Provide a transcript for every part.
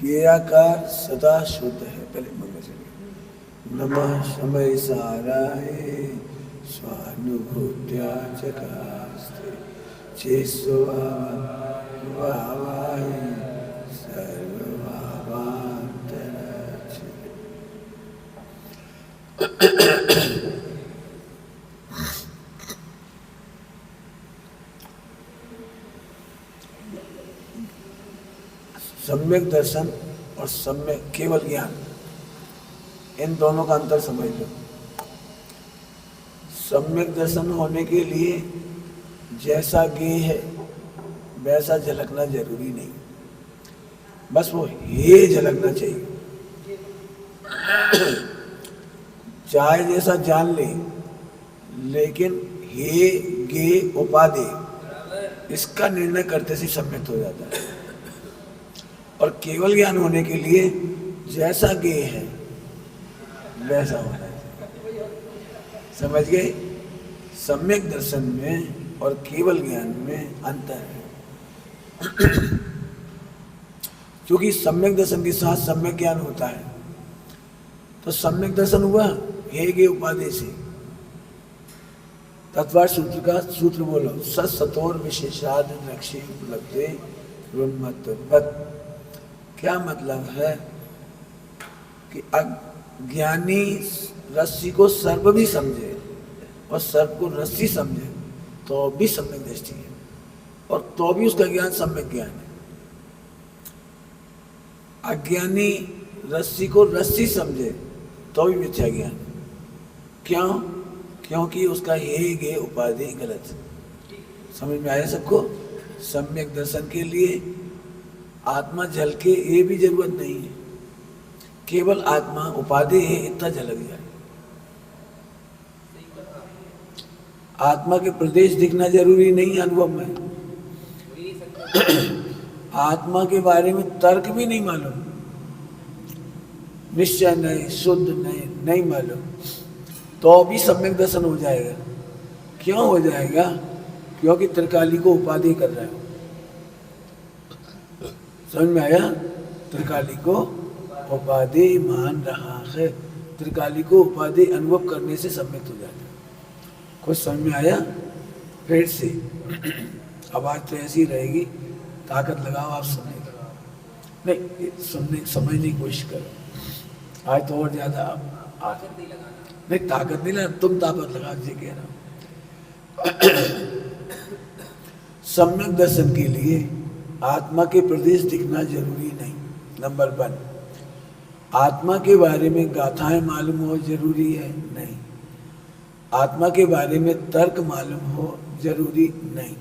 ज्ञेयाकार सदा शुद्ध है। पहले मंगल चलिए। नमः समय साराय स्वानुभूत्या चकास्ते चेस्वाय सर्वभावांतराचि। सम्यक दर्शन और सम्यक केवल ज्ञान, इन दोनों का अंतर समझ लो। सम्यक दर्शन होने के लिए जैसा ज्ञेय है वैसा झलकना जरूरी नहीं, बस वो हे झलकना चाहिए। चाहे जैसा जान ले, लेकिन हे गे उपाधि इसका निर्णय करते से सम्यक हो जाता है। और केवल ज्ञान होने के लिए जैसा ज्ञेय है वैसा होना चाहिए। समझ गए? सम्यक दर्शन में और केवल ज्ञान में अंतर है। क्योंकि सम्यक दर्शन के साथ सम्यक ज्ञान होता है, तो सम्यक दर्शन हुआ हे गे उपाधि से। तत्वार्थ सूत्र का सूत्र बोलो, सत्सतोर विशेषाद लक्ष्य उपलब्धि ब्रह्मत्ववत्। क्या मतलब है कि अज्ञानी रस्सी को सर्प भी समझे और सर्प को रस्सी समझे तो भी सम्यक दृष्टि है, और तो भी उसका ज्ञान सम्यक ज्ञान है। अज्ञानी रस्सी को रस्सी समझे तो भी मिथ्या ज्ञान है। क्यों? क्योंकि उसका हे गे उपाधि गलत है। समझ में आया सबको? सम्यक दर्शन के लिए आत्मा झलके ये भी जरूरत नहीं है, केवल आत्मा उपाधि है इतना झलक जाए। आत्मा के प्रदेश दिखना जरूरी नहीं अनुभव में। आत्मा के बारे में तर्क भी नहीं मालूम, निश्चय नहीं, शुद्ध नहीं मालूम, तो भी सम्यक दर्शन हो जाएगा। क्यों हो जाएगा? क्योंकि त्रिकाली को उपाधि कर रहा है। समझ में आया? त्रिकाली को उपाधि मान रहा है। त्रिकाली को उपाधि अनुभव करने से सम्यक हो जाता है। कुछ समझ में आया? फिर से आवाज तो ऐसी रहेगी, ताकत लगाओ, आप सुनेगा नहीं, सुनने समझने की कोशिश करो। आज तो और ज्यादा नहीं, ताकत नहीं लगा, तुम ताकत लगा जी कह रहा हूं। सम्यक दर्शन के लिए आत्मा के प्रदेश दिखना जरूरी नहीं। नंबर 1, आत्मा के बारे में गाथाएं मालूम हो जरूरी है? नहीं। आत्मा के बारे में तर्क मालूम हो जरूरी नहीं।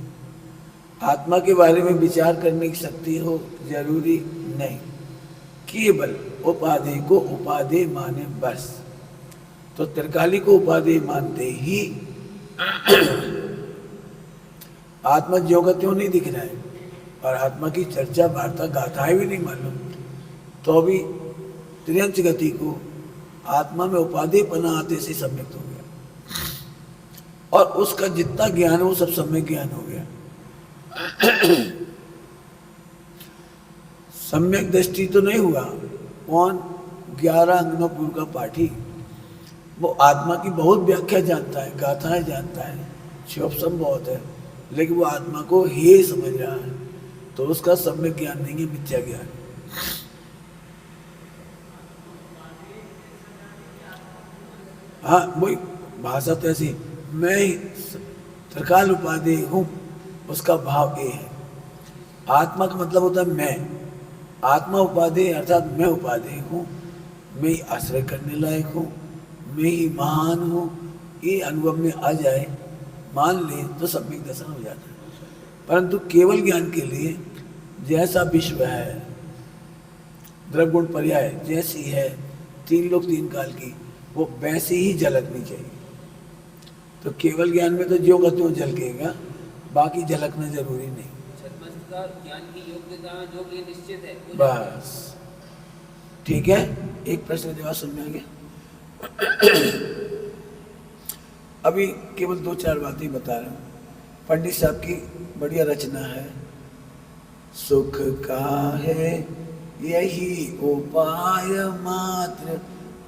आत्मा के बारे में विचार करने की शक्ति हो जरूरी नहीं। केवल उपाधि को उपाधि माने बस। तो त्रिकाली को उपाधि मानते ही आत्मा ज्यों का त्यों नहीं दिख रहा है, और आत्मा की चर्चा वार्ता गाथाएं भी नहीं मालूम, तो भी त्रियंच गति को आत्मा में उपाधि पना आते से सम्यक हो गया, और उसका जितना ज्ञान हो सब सम्यक ज्ञान हो गया। सम्यक दृष्टि तो नहीं हुआ। कौन? 11 अंगनों का पाठी, वो आत्मा की बहुत व्याख्या जानता है, गाथाएं जानता है, शिवोपम बहुत है, लेकिन वो आत्मा को हे समझ रहा है, तो उसका सम्यक ज्ञान नहीं है, मिथ्या ज्ञान। हाँ, वही भाषा तो ऐसी, मैं त्रिकाल उपाधि हूं, उसका भाव ये है। आत्मा का मतलब होता है मैं, आत्मा उपाधि अर्थात मैं उपाधि हूं, मैं ही आश्रय करने लायक हूं, मैं ही महान हूं, ये अनुभव में आ जाए, मान ले तो सम्यक दर्शन हो जाता है। परंतु केवल ज्ञान के लिए जैसा विश्व है, द्रव्य गुण पर्याय जैसी है, 3 लोक 3 काल की, वो वैसे ही झलकनी चाहिए। तो केवल ज्ञान में तो जो का त्यों झलकेगा, बाकी झलकना जरूरी नहीं। ज्ञान की योग्यता जो कि निश्चित है, बस ठीक है। एक प्रश्न जवाब समझ में आ गया। अभी केवल 2-4 बातें बता रहा हूँ। पंडित साहब की बढ़िया रचना है, सुख का है यही उपाय मात्र,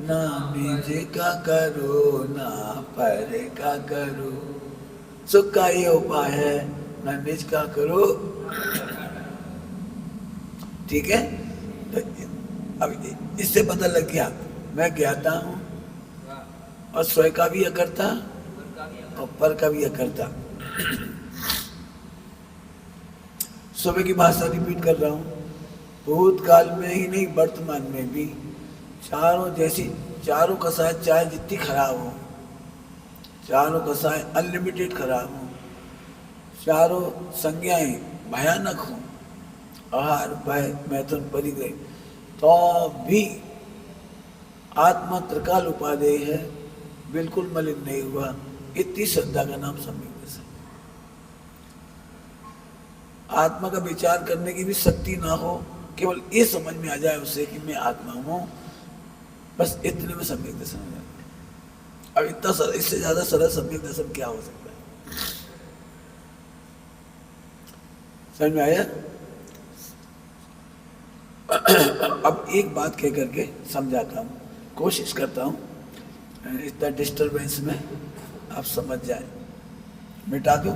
ना निज का करो ना पर का करो। सुख का ये उपाय है, ना निज का करो। ठीक है, तो अब इससे पता लग गया मैं ज्ञाता हूं और स्वयं का भी अकर्ता और पर का भी अकर्ता। सुबह की भाषा रिपीट कर रहा हूं, भूतकाल में ही नहीं वर्तमान में भी चारों कसाएं चाहे जितनी खराब हो, चारों कसाएं अनलिमिटेड खराब हो, चारों संज्ञाएं भयानक हो, आहार भय मैथुन परिग्रह, तो भी आत्मा त्रिकाल उपादेय है, बिल्कुल मलिन नहीं हुआ। इतनी श्रद्धा का नाम सम्यक दर्शन। आत्मा का विचार करने की भी शक्ति ना हो, केवल ये समझ में आ जाए उसे कि मैं आत्मा हूं, बस इतने में सम्यक दर्शन हो जाता है। अब इतना सरल, इससे ज्यादा सरल सम्यक दर्शन क्या हो सकता है? समझ में आया? अब एक बात कह करके समझाता हूं, कोशिश करता हूं इतना डिस्टरबेंस में आप समझ जाए। मिटा दूं?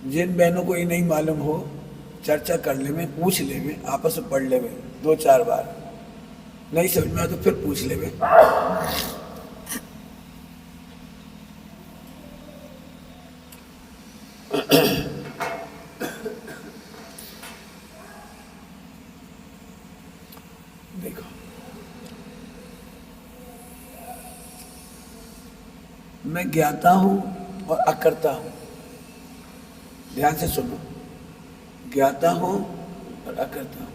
जिन बहनों को ये नहीं मालूम हो, चर्चा कर ले में, पूछ ले में, आपस में पढ़ ले में 2-4 बार। नहीं समझ में आया तो फिर पूछ ले में। देखो, मैं ज्ञाता हूं और अकर्ता हूं। ध्यान से सुनो, ज्ञाता हूं और अकर्ता हूं।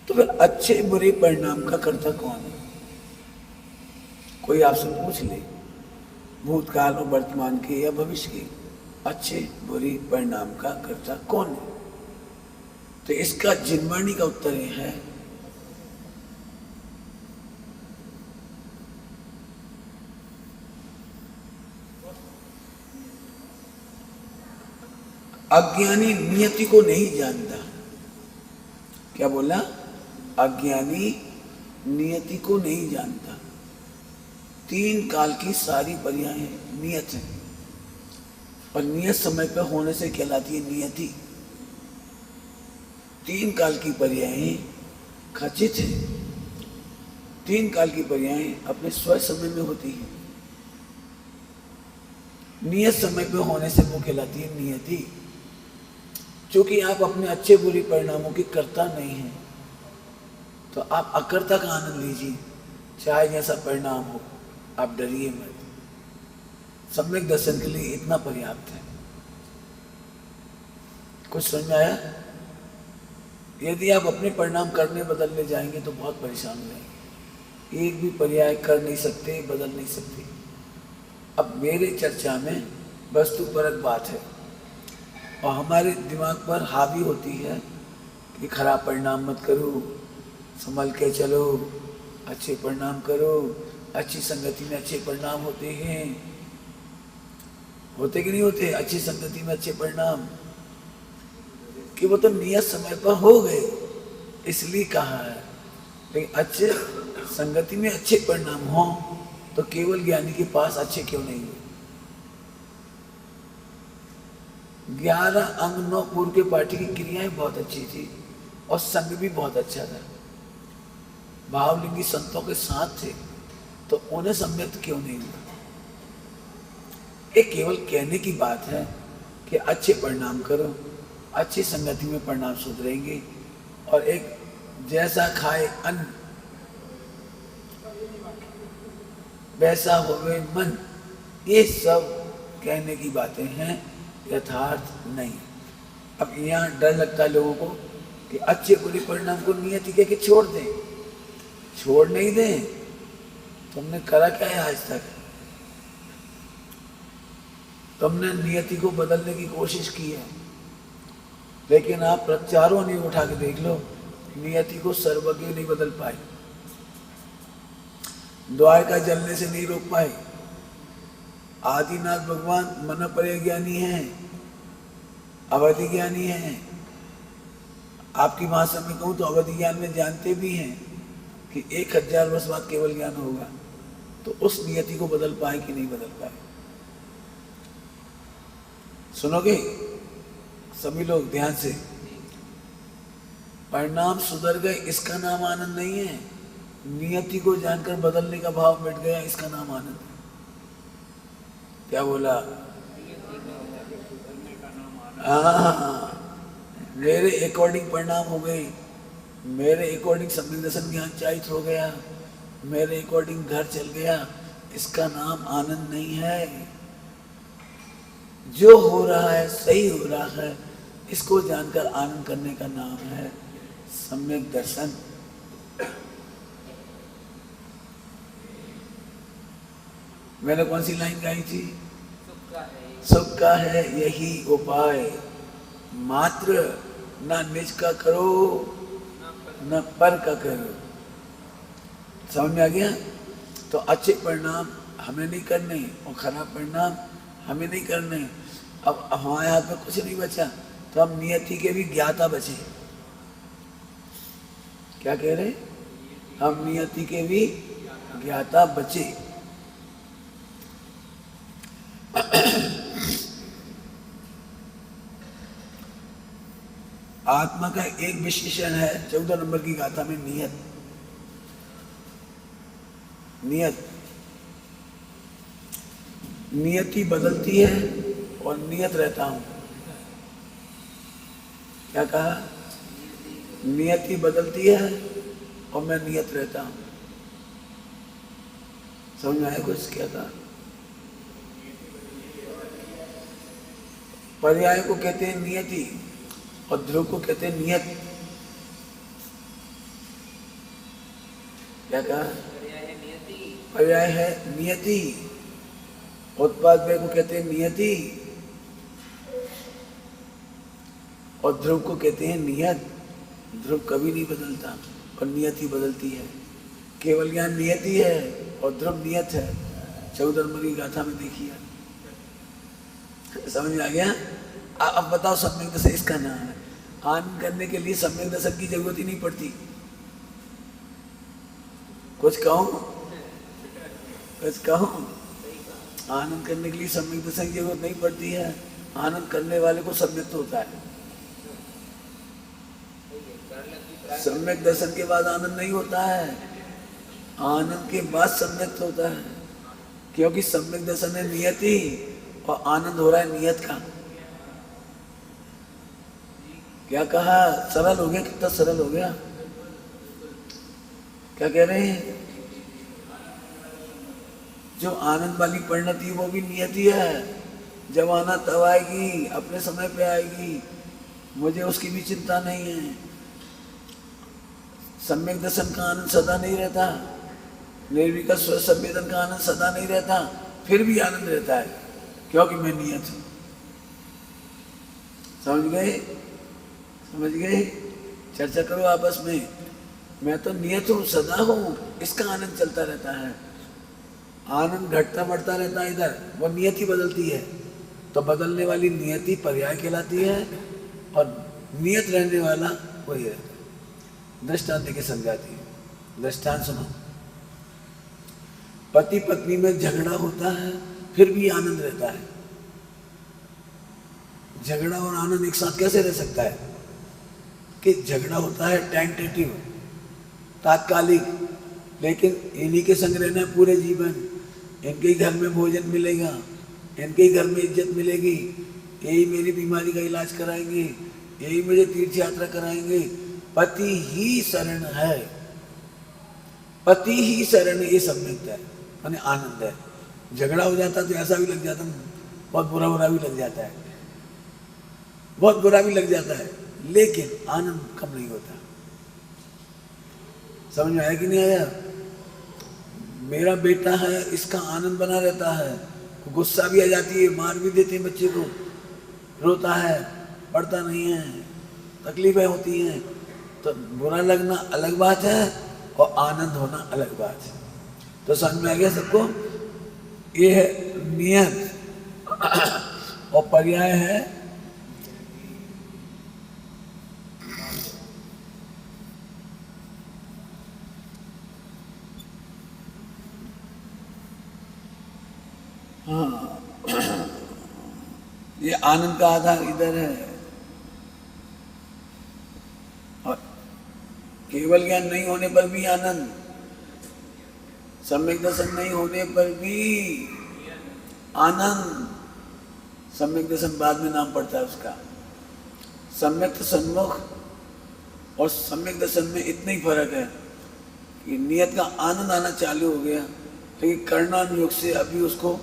तो फिर अच्छे बुरे परिणाम का कर्ता कौन है? कोई आपसे पूछ ले, भूतकाल और वर्तमान के या भविष्य के अच्छे बुरे परिणाम का कर्ता कौन है? तो इसका जिनवाणी का उत्तर यह है, अज्ञानी नियति को नहीं जानता। क्या बोला? अज्ञानी नियति को नहीं जानता। 3 काल की सारी पर्याय नियत है, और नियत समय पर होने से कहलाती है नियति। 3 काल की पर्याय खचित है। 3 काल की पर्याय अपने स्व समय में होती है। नियत समय पर होने से वो कहलाती है नियति। क्योंकि आप अपने अच्छे बुरे परिणामों की कर्ता नहीं हैं, तो आप अकर्ता का आनंद लीजिए, चाहे जैसा परिणाम हो, आप डरिए मत। सम्यक दर्शन के लिए इतना पर्याप्त है। कुछ समझ में आया? यदि आप अपने परिणाम करने बदलने जाएंगे तो बहुत परेशान हो जाएंगे। एक भी पर्याय कर नहीं सकते, बदल नहीं सकते। अब मेरे चर्चा में वस्तुपरक बात है, और हमारे दिमाग पर हावी होती है कि खराब परिणाम मत करो, संभल के चलो, अच्छे परिणाम करो, अच्छी संगति में अच्छे परिणाम होते हैं। होते कि नहीं होते? अच्छी संगति में अच्छे परिणाम कि वो तो नियत समय पर हो गए, इसलिए कहा है। लेकिन अच्छे संगति में अच्छे परिणाम हो तो केवल ज्ञानी के पास अच्छे क्यों नहीं हुए? 11 अंग 9 पूर्व के पाठी की क्रियाएं बहुत अच्छी थी और संग भी बहुत अच्छा था। भावलिंगी संतों के साथ थे, तो उन्हें सम्यक्त क्यों नहीं हुआ? ये केवल कहने की बात है कि अच्छे परिणाम करो, अच्छी संगति में परिणाम सुधरेंगे। और एक जैसा खाए अन्न वैसा होवे मन, ये सब कहने की बातें हैं, यथार्थ नहीं। अब यहाँ डर लगता है लोगों को कि अच्छे बुरे परिणाम को नियति कह के छोड़ दें। छोड़ नहीं दें। तुमने करा क्या है आज तक? तुमने नियति को बदलने की कोशिश की है, लेकिन आप प्रत्यारों नहीं उठा के देख लो, नियति को सर्वज्ञ नहीं बदल पाए, द्वारका जलने से नहीं रोक पाए, आदिनाथ भगवान मन परिज्ञानी हैं, अवधि ज्ञानी हैं। आपकी भाषा में कहूँ तो अवधि ज्ञान में जानते भी हैं कि 1000 वर्ष बाद केवल ज्ञान होगा। तो उस नियति को बदल पाए कि नहीं बदल पाए? सुनोगे सभी लोग ध्यान से? परिणाम सुधर गए, इसका नाम आनंद नहीं है। नियति को जानकर बदलने का भाव मिट गया, इसका नाम आनंद है। क्या बोला? हाँ, मेरे अकॉर्डिंग परिणाम हो गए, मेरे अकॉर्डिंग सम्यक दर्शन ज्ञान चाहित हो गया, मेरे अकॉर्डिंग घर चल गया, इसका नाम आनंद नहीं है। जो हो रहा है सही हो रहा है, इसको जानकर आनंद करने का नाम है सम्यक दर्शन। मैंने कौन सी लाइन गाई थी? सुख का है यही उपाय, मात्र ना निज का करो न पर का करो। समझ में आ गया? तो अच्छे परिणाम हमें नहीं करने और खराब परिणाम हमें नहीं करने। अब हमारे हाथ में कुछ नहीं बचा, तो हम नियति के भी ज्ञाता बचे। क्या कह रहे? हम नियति के भी ज्ञाता बचे। आत्मा का एक विशेषण है 14 नंबर की गाथा में, नियत। नियत, नियति बदलती है और नियत रहता हूं। क्या कहा? नियति बदलती है और मैं नियत रहता हूं। समझ में आया कुछ? क्या कहा? पर्याय को कहते हैं नियति और ध्रुव को कहते हैं नियत। क्या कहा? पर्याय है नियति, उत्पादव्य को कहते हैं नियति और ध्रुव को कहते हैं नियत। ध्रुव कभी नहीं बदलता और नियति बदलती है। केवल ज्ञान नियति है और ध्रुव नियत है। 14 नंबर की गाथा में देखिए। समझ में आ गया? अब बताओ, सम्यक दर्शन इसका नाम है। आनंद करने के लिए सम्यक दर्शन की जरूरत ही नहीं पड़ती। कुछ कहूं? कुछ कहूं? आनंद करने के लिए सम्यक दर्शन की जरूरत नहीं पड़ती है। आनंद करने वाले को सम्यक होता है। सम्यक दर्शन के बाद आनंद नहीं होता है, आनंद के बाद सम्यक होता है। क्योंकि सम्यक दर्शन है नियति और आनंद हो रहा है नियत का। क्या कहा? सरल हो गया? कितना सरल हो गया? क्या कह रहे हैं? जो आनंद वाली परिणति वो भी नियति है। जब आना तब आएगी, अपने समय पे आएगी, मुझे उसकी भी चिंता नहीं है। सम्यक दर्शन का आनंद सदा नहीं रहता, निर्विकल्प स्व संवेदन का आनंद सदा नहीं रहता, फिर भी आनंद रहता है क्योंकि मैं नियत हूं। समझ गए? समझ गए? चर्चा करो आपस में। मैं तो नियत हूं, सदा हूं, इसका आनंद चलता रहता है। आनंद घटता बढ़ता रहता है इधर, वो नियति बदलती है। तो बदलने वाली नियति पर्याय कहलाती है और नियत रहने वाला वही रहता है। दृष्टांत देके समझाती है। दृष्टांत सुनो। पति पत्नी में झगड़ा होता है, फिर भी आनंद रहता है। झगड़ा और आनंद एक साथ कैसे रह सकता है? कि झगड़ा होता है टेंटेटिव, तात्कालिक, लेकिन इन्हीं के संग रहना है पूरे जीवन। इनके ही घर में भोजन मिलेगा, इनके ही घर में इज्जत मिलेगी, यही मेरी बीमारी का इलाज कराएंगे, यही मुझे तीर्थ यात्रा कराएंगे। पति ही शरण है, पति ही शरण, ये सम्यकता है, माने आनंद है। झगड़ा हो जाता तो ऐसा भी लग जाता, बहुत बुरा भी लग जाता है, बहुत बुरा भी लग जाता है, लेकिन आनंद कम नहीं होता। समझ में आया कि नहीं आया? मेरा बेटा है, इसका आनंद बना रहता है, गुस्सा भी आ जाती है, मार भी देते हैं बच्चे को, रोता है, पढ़ता नहीं है, तकलीफें होती हैं, तो बुरा लगना अलग बात है और आनंद होना अलग बात है। तो समझ में आ गया सबको? ये है नियत और पर्याय है हाँ, ये आनंद का आधार इधर है। और केवल ज्ञान नहीं होने पर भी आनंद, सम्यक दर्शन नहीं होने पर भी आनंद। सम्यक दर्शन बाद में नाम पड़ता है उसका। सम्यक सन्मुख और सम्यक दर्शन में इतना ही फर्क है कि नियत का आनंद आना चालू हो गया, लेकिन कर्णानुयोग से अभी उसको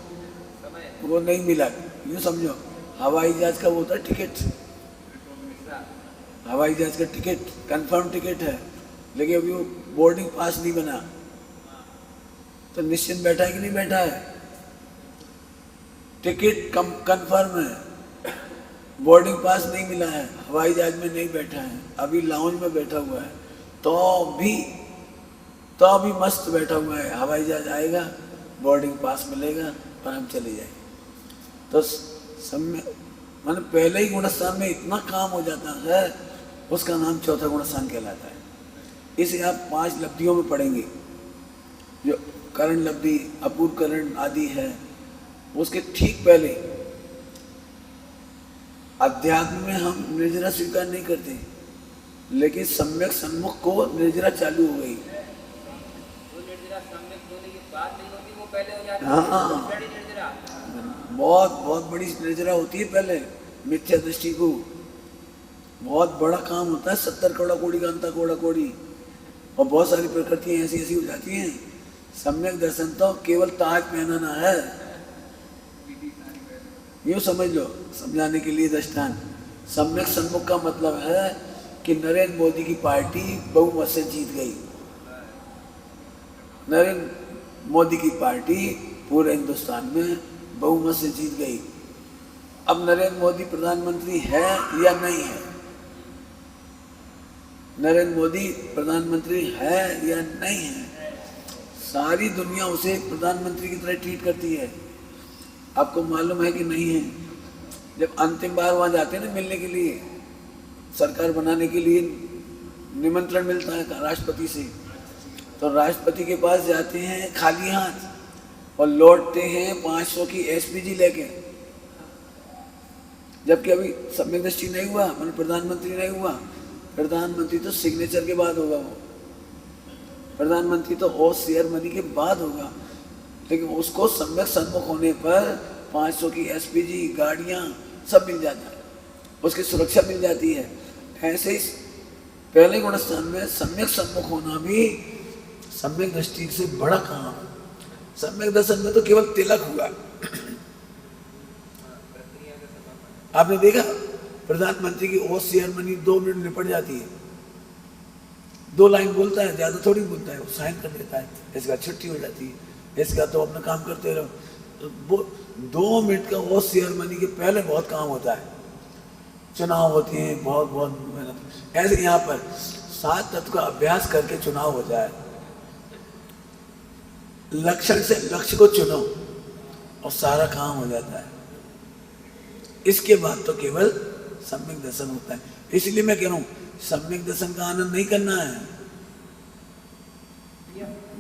वो नहीं मिला। यूँ समझो, हवाई जहाज का वो होता है टिकट, हवाई जहाज का टिकट कंफर्म टिकट है, लेकिन अभी वो बोर्डिंग पास नहीं बना, तो निश्चिंत बैठा है कि नहीं बैठा है? टिकट कंफर्म है, बोर्डिंग पास नहीं मिला है, हवाई जहाज में नहीं बैठा है, अभी लाउंज में बैठा हुआ है, तो भी मस्त बैठा हुआ है। हवाई जहाज आएगा, बोर्डिंग पास मिलेगा और हम चले जाएंगे। तो समय माने पहले ही गुणस्थान में इतना काम हो जाता है, उसका नाम चौथा गुणस्थान कहलाता है। इसे आप 5 लब्धियों में पढ़ेंगे, जो करण लब्धि, अपूर्व करण आदि है। उसके ठीक पहले अध्यात्म में हम निर्जरा स्वीकार नहीं करते, लेकिन सम्यक सन्मुख को निर्जरा चालू हो गई। वो निर्जरा सम्यक होने के बाद नहीं होती, वो पहले हो जाती है। हाँ, बड़ी निर्जरा बहुत बड़ी निर्जरा होती है पहले, मिथ्या दृष्टि को। बहुत बड़ा काम होता है, 70 करोड़ कोड़ी का अंता कोड़ा कोड़ी, और बहुत सारी प्रकृतियां ऐसी ऐसी हो जाती हैं। सम्यक दर्शन तो केवल ताज पहनाना है, यूँ समझ लो, समझाने के लिए दृष्टांत। सम्यक सन्मुख का मतलब है कि नरेंद्र मोदी की पार्टी बहुमत से जीत गई। नरेंद्र मोदी की पार्टी पूरे हिंदुस्तान में बहुमत से जीत गई। अब नरेंद्र मोदी प्रधानमंत्री है या नहीं है? नरेंद्र मोदी प्रधानमंत्री है या नहीं है? सारी दुनिया उसे प्रधानमंत्री की तरह ट्रीट करती है। आपको मालूम है कि नहीं है? जब अंतिम बार वहाँ जाते हैं ना मिलने के लिए, सरकार बनाने के लिए निमंत्रण मिलता है राष्ट्रपति से, तो राष्ट्रपति के पास जाते हैं खाली हाथ और लौटते हैं 500 की एसपीजी लेके। जबकि अभी सम्यक दृष्टि नहीं हुआ, मतलब प्रधानमंत्री नहीं हुआ। प्रधानमंत्री तो सिग्नेचर के बाद होगा, वो प्रधानमंत्री तो और सेरेमनी के बाद होगा, लेकिन उसको सम्यक सन्मुख होने पर 500 की एसपीजी गाड़ियां सब मिल जाता है, उसकी सुरक्षा मिल जाती है। ऐसे ही पहले गुणस्थान में सम्यक सन्मुख होना भी सम्यक दृष्टि से बड़ा काम है। सम्यक दर्शन में तो केवल तिलक हुआ। आपने देखा प्रधानमंत्री की ओथ सेरेमनी 2 मिनट निपट जाती है, 2 लाइन बोलता है, ज्यादा थोड़ी बोलता है, वो साइन कर देता है, इसका छुट्टी हो जाती है, इसका तो अपना काम करते रहो। तो 2 मिनट का ओथ सेरेमनी के पहले बहुत काम होता है, चुनाव होती है, बहुत मेहनत। ऐसे यहाँ पर 7 तत्व का अभ्यास करके चुनाव हो जाए, लक्षण से लक्ष्य को चुनो और सारा काम हो जाता है। इसके बाद तो केवल सम्यक दर्शन होता है। इसलिए मैं कह रहा हूं सम्यक दर्शन का आनंद नहीं करना है,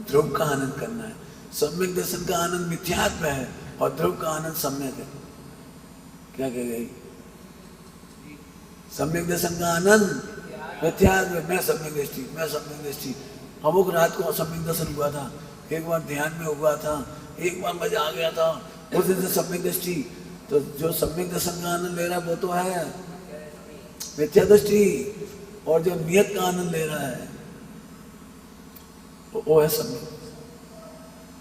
ध्रुव का आनंद करना है। सम्यक दर्शन का आनंद मिथ्यात्व है और ध्रुव का आनंद सम्यक है। क्या कह गई? सम्यक दर्शन का आनंद मिथ्यात्व, मैं सम्यक दृष्टि, मैं सम्यक दृष्टि। अमुक रात को सम्यक दर्शन हुआ था, एक बार ध्यान में हुआ था, एक बार मजा आ गया था, उस दिन से सम्यक दृष्टि। तो जो सम्यक दर्शन का आनंद ले रहा है वो तो है मिथ्या दृष्टि, और जो नियत का आनंद ले रहा है वो है सम्यक।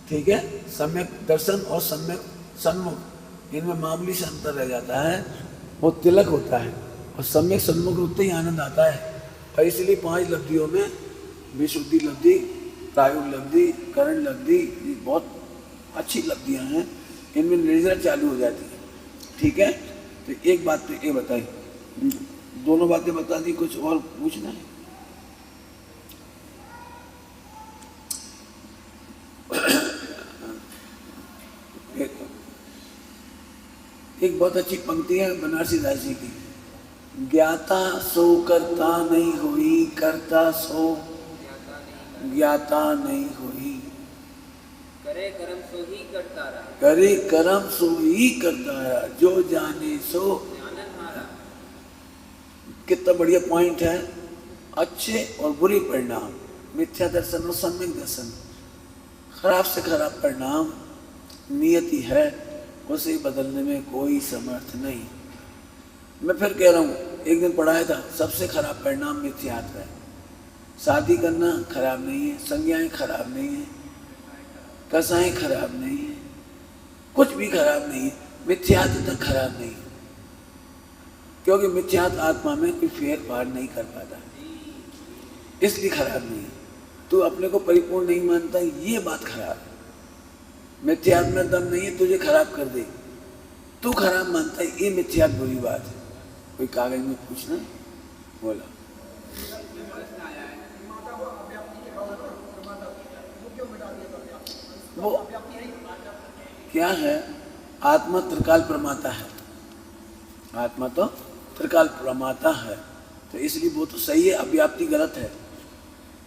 ठीक है, सम्यक दर्शन और सम्यक सन्मुख, इनमें मामूली से अंतर रह जाता है, वो तिलक होता है, और सम्यक सन्मुख उतने ही आनंद आता है। और इसलिए 5 लब्धियों में विशुद्धि लब्धि, प्रायोग लब्धि, करण लब्धि, ये बहुत अच्छी लब्धियां हैं, इनमें निर्जरा चालू हो जाती है। ठीक है, तो एक बात तो ये बताई, दोनों बातें बता दी, कुछ और पूछना है? एक बहुत अच्छी पंक्ति है बनारसी दास जी की, ज्ञाता सो करता नहीं हुई, करता सो ज्ञाता नहीं हुई, करे कर्म सो ही करता रहा, करे कर्म सो ही करता रहा, जो जाने सो जानन हारा। कितना बढ़िया पॉइंट है। अच्छे और बुरे परिणाम, मिथ्या दर्शन और सम्यक दर्शन, खराब से खराब परिणाम नियति है, उसे बदलने में कोई समर्थ नहीं। मैं फिर कह रहा हूँ, एक दिन पढ़ाया था, सबसे खराब परिणाम मिथ्यात्व है। शादी करना खराब नहीं है, संज्ञाएं खराब नहीं है, कसाएं खराब नहीं है, कुछ भी खराब नहीं है, मिथ्यात्व तक खराब नहीं है, क्योंकि मिथ्यात्व आत्मा में कोई फेर फार नहीं कर पाता, इसलिए खराब नहीं है। तू अपने को परिपूर्ण नहीं मानता, ये बात खराब है। मिथ्यात्व में दम नहीं है, तुझे खराब कर दे, तू खराब मानता है, ये मिथ्यात्व बुरी बात है। कोई कागज में पूछना, बोला वो क्या है, आत्मा त्रिकाल प्रमाता है, आत्मा तो त्रिकाल प्रमाता है, तो इसलिए वो तो सही है, अव्याप्ति गलत है।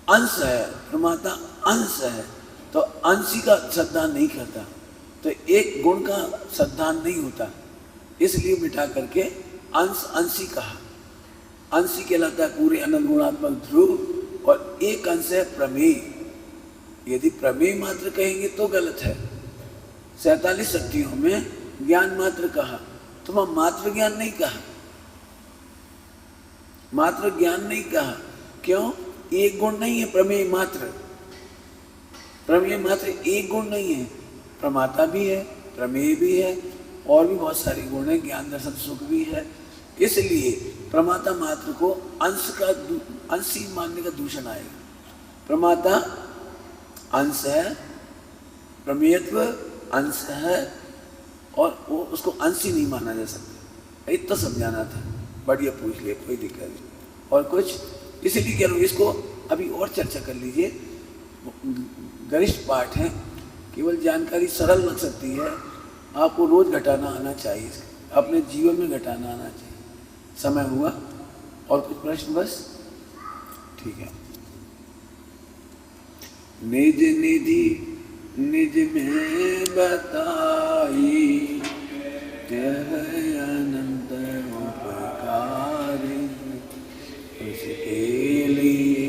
अंश है, प्रमाता अंश है, तो अंशी का श्रद्धान नहीं करता, तो एक गुण का श्रद्धान नहीं होता, इसलिए मिटा करके अंश अंशी कहा। अंशी कहलाता है पूरे अनंत गुणात्मक ध्रुव, और एक अंश है प्रमेय। यदि प्रमेय मात्र कहेंगे तो गलत है। 47 शक्तियों में ज्ञान मात्र कहा, तुम मात्र ज्ञान नहीं कहा, मात्र ज्ञान नहीं कहा। क्यों? एक गुण नहीं है प्रमेय मात्र, प्रमेय मात्र एक गुण नहीं है, प्रमाता भी है, प्रमेय भी है, और भी बहुत सारे गुण है, ज्ञान दर्शन सुख भी है। इसलिए प्रमाता मात्र को अंशी मानने का दूषण आएगा। प्रमाता अंश है, प्रमेयत्व अंश है, और वो उसको अंशी नहीं माना जा सकता। इतना समझाना था, बढ़िया पूछ लिया, कोई दिक्कत नहीं। और कुछ इसीलिए कह रहा हूँ, इसको अभी और चर्चा कर लीजिए, गरिष्ठ पाठ है, केवल जानकारी सरल लग सकती है, आपको रोज घटाना आना चाहिए, अपने जीवन में घटाना आना चाहिए। समय हुआ, और कुछ प्रश्न? बस ठीक है। निज निधि निज में बताई, अनंत उपकारी, उसके लिए